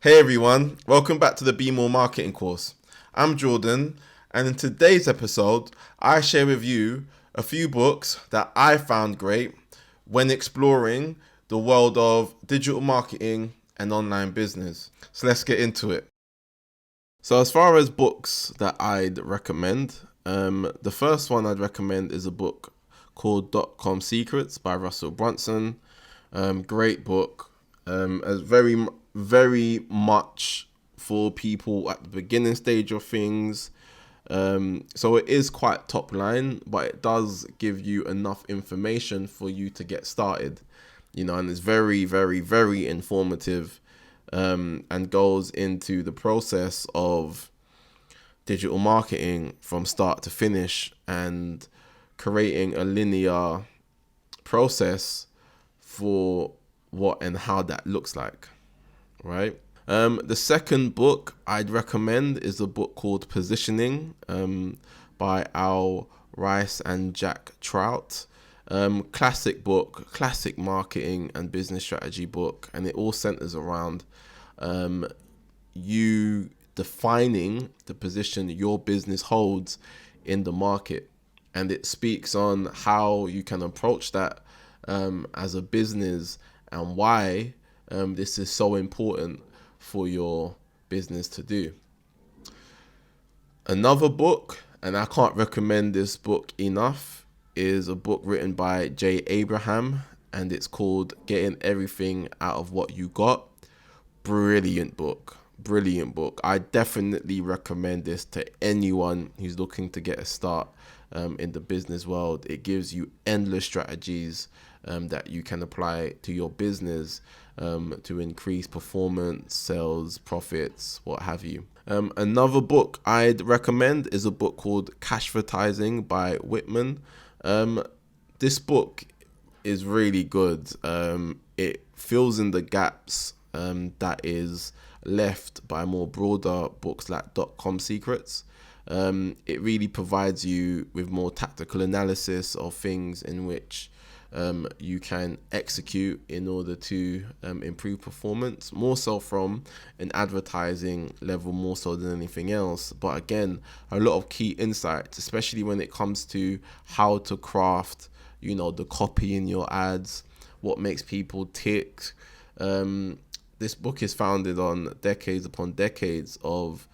Hey everyone, welcome back to the Be More Marketing course. I'm Jordan, and in today's episode, I share with you a few books that I found great when exploring the world of digital marketing and online business. So let's get into it. So as far as books that I'd recommend, the first one I'd recommend is a book called .com Secrets by Russell Brunson. Great book. As very much for people at the beginning stage of things. So it is quite top line, but it does give you enough information for you to get started. And it's very informative, and goes into the process of digital marketing from start to finish and creating a linear process for what and how that looks like, right? The second book I'd recommend is a book called Positioning, by Al Rice and Jack Trout. Classic book, classic marketing and business strategy book, and it all centers around you defining the position your business holds in the market. And it speaks on how you can approach that as a business and why this is so important for your business to do. Another book, and I can't recommend this book enough, is a book written by Jay Abraham, and it's called Getting Everything Out of What You Got. Brilliant book. I definitely recommend this to anyone who's looking to get a start in the business world. It gives you endless strategies that you can apply to your business to increase performance, sales, profits, what have you. Another book I'd recommend is a book called Cashvertising by Whitman. This book is really good. It fills in the gaps that is left by more broader books like .com Secrets. It really provides you with more tactical analysis of things in which you can execute in order to improve performance, more so from an advertising level, more so than anything else. But again, a lot of key insights, especially when it comes to how to craft, the copy in your ads, what makes people tick. This book is founded on decades upon decades of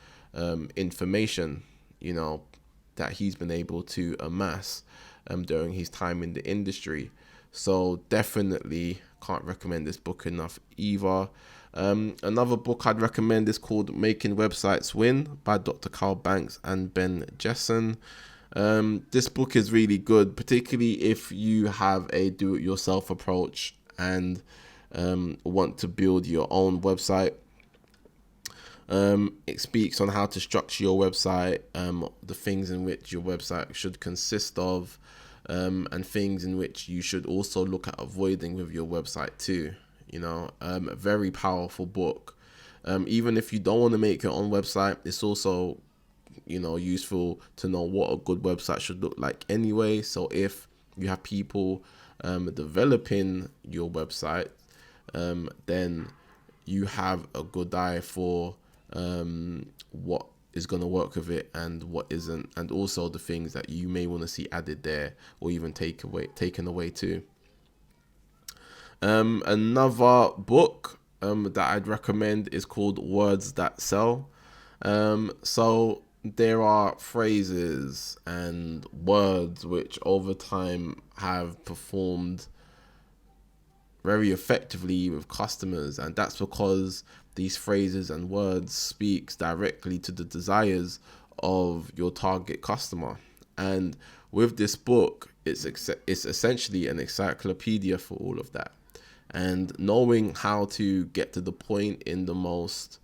information, that he's been able to amass during his time in the industry. So definitely can't recommend this book enough either. Another book I'd recommend is called Making Websites Win by Dr. Carl Banks and Ben Jessen. This book is really good, particularly if you have a do-it-yourself approach and want to build your own website. It speaks on how to structure your website, the things in which your website should consist of, and things in which you should also look at avoiding with your website too. A very powerful book. Even if you don't want to make your own website, it's also, useful to know what a good website should look like anyway. So if you have people developing your website, then you have a good eye for what is going to work with it and what isn't, and also the things that you may want to see added there or even taken away too. Another book that I'd recommend is called Words That Sell. So there are phrases and words which over time have performed very effectively with customers, and that's because these phrases and words speaks directly to the desires of your target customer. And with this book, it's essentially an encyclopedia for all of that. And knowing how to get to the point in the most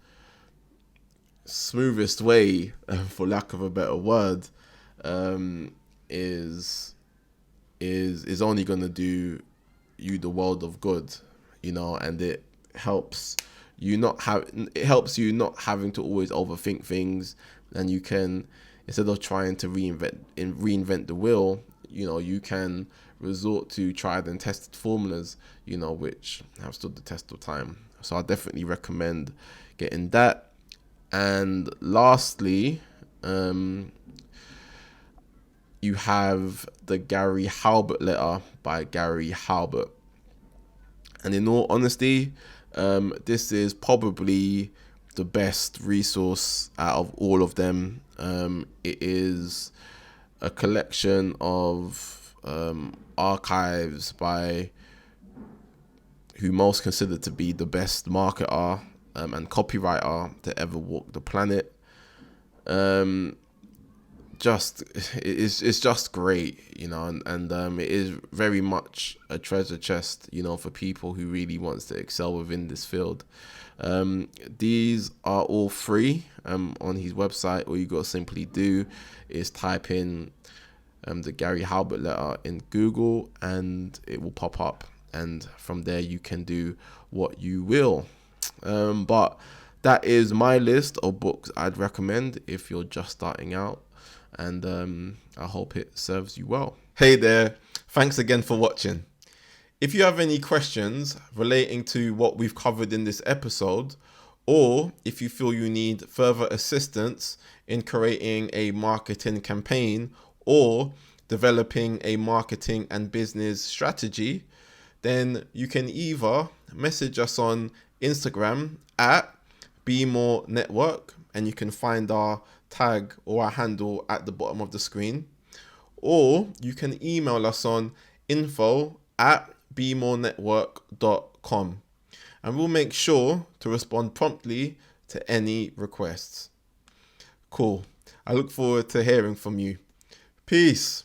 smoothest way, for lack of a better word, is only going to do you the world of good, and it helps you not having to always overthink things, and you can, instead of trying to reinvent the wheel, you can resort to tried and tested formulas, which have stood the test of time. So I definitely recommend getting that. And lastly, you have the Gary Halbert letter by Gary Halbert. And in all honesty, this is probably the best resource out of all of them. It is a collection of archives by who most considered to be the best marketer and copywriter to ever walk the planet. It's just great, and it is very much a treasure chest, for people who really wants to excel within this field. These are all free on his website. All you got to simply do is type in the Gary Halbert letter in Google and it will pop up, and from there you can do what you will. But that is my list of books I'd recommend if you're just starting out, and I hope it serves you well. Hey there, thanks again for watching. If you have any questions relating to what we've covered in this episode, or if you feel you need further assistance in creating a marketing campaign or developing a marketing and business strategy, then you can either message us on Instagram at BeMoreNetwork, and you can find our tag or our handle at the bottom of the screen, or you can email us on info@bemorenetwork.com, and we'll make sure to respond promptly to any requests. Cool. I look forward to hearing from you. Peace.